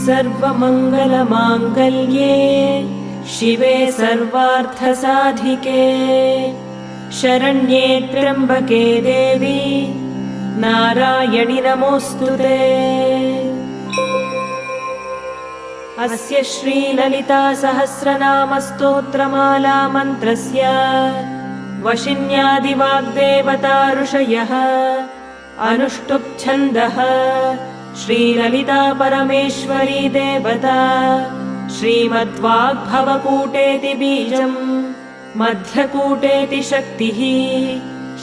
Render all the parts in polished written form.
सर्वमङ्गलमाङ्गल्ये शिवे सर्वार्थसाधिके शरण्ये त्र्यम्बके देवी नारायणि नमोऽस्तुते। अस्य श्रीललिता सहस्रनाम स्तोत्रमाला मन्त्रस्य वशिन्यादिवाग्देवता ऋषयः अनुष्टुप् छन्दः श्रीललिता परमेश्वरी देवता श्रीमद्वाग्भवकूटेति बीजम् मध्यकूटेति शक्तिः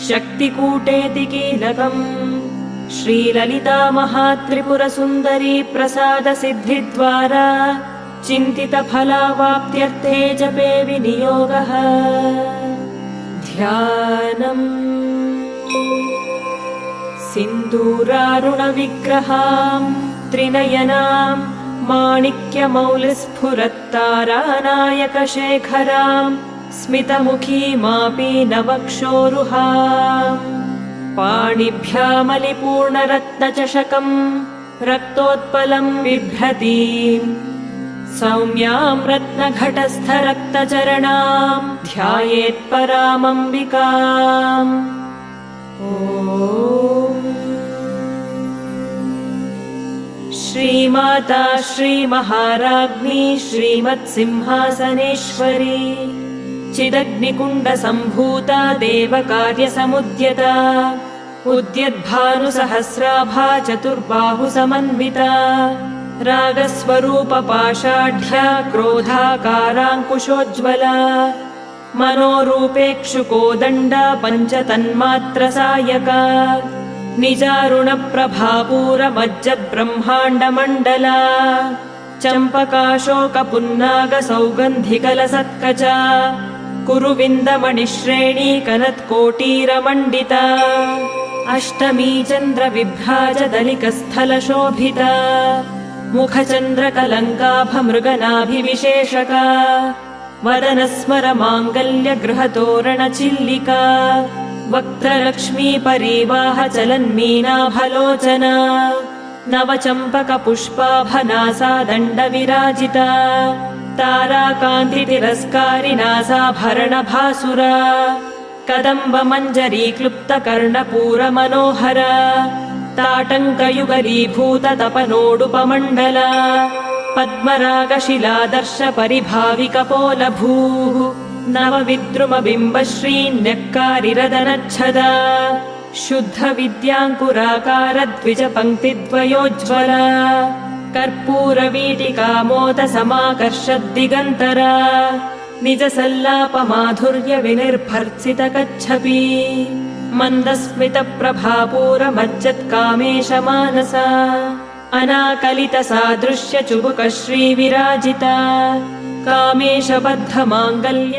शक्तिकूटेति कीलकम् श्रीललिता महात्रिपुरसुन्दरी प्रसादसिद्धिद्वारा चिन्तितफलावाप्त्यर्थे जपे विनियोगः। ध्यानम् सिन्दूरारुणविग्रहाम् त्रिनयनाम् माणिक्यमौलिस्फुरत्तारानायकशेखराम् स्मितमुखीमापीनवक्षोरुहाम् पाणिभ्यामलिपूर्णरत्नचषकम् रक्तोत्पलम् बिभ्रतीम् सौम्याम् रत्नघटस्थरक्तचरणाम् ध्यायेत्परामम्बिकाम्। श्रीमाता श्रीमहाराज्ञी श्रीमत्सिंहासनेश्वरी चिदग्निकुण्डसम्भूता देवकार्यसमुद्यता उद्यद्भानुसहस्राभा चतुर्बाहुसमन्विता रागस्वरूपपाषाढ्या क्रोधाकाराङ्कुशोज्ज्वला मनोरूपेक्षुकोदण्डा पञ्चतन्मात्रसायका निजारुणप्रभापूरमज्जब्रह्माण्डमण्डला चम्पकाशोकपुन्नागसौगन्धिकलसत्कचा कुरुविन्दमणिश्रेणी कनत्कोटीरमण्डिता अष्टमी चन्द्रविभ्राजदलिकस्थलशोभिता मुखचन्द्रकलङ्काभमृगनाभिविशेषका वदनस्मरमाङ्गल्यगृहतोरणचिल्लिका वक्त्रलक्ष्मी परिवाहचलन्मीनाभलोचना नवचम्पकपुष्पाभनासा दण्डविराजिता ताराकान्तितिरस्कारिनासाभरणभासुरा कदम्बमञ्जरीक्लुप्तकर्णपूरमनोहरा ताटङ्कयुगलीभूततपनोडुपमण्डला पद्मरागशिलादर्शपरिभाविकपोलभूः नवविद्रुमबिम्बश्रीन्यक्कारिरदनच्छदा शुद्धविद्याङ्कुराकारद्विजपङ्क्तिद्वयोज्ज्वला कर्पूरवीटिकामोदसमाकर्षद्दिगन्तरा निजसल्लापमाधुर्यविनिर्भर्त्सितकच्छपी मन्दस्मितप्रभापूरमज्जत्कामेशमानसा अनाकलितसादृश्यचुबुकश्रीविराजिता कामेशबद्धमाङ्गल्य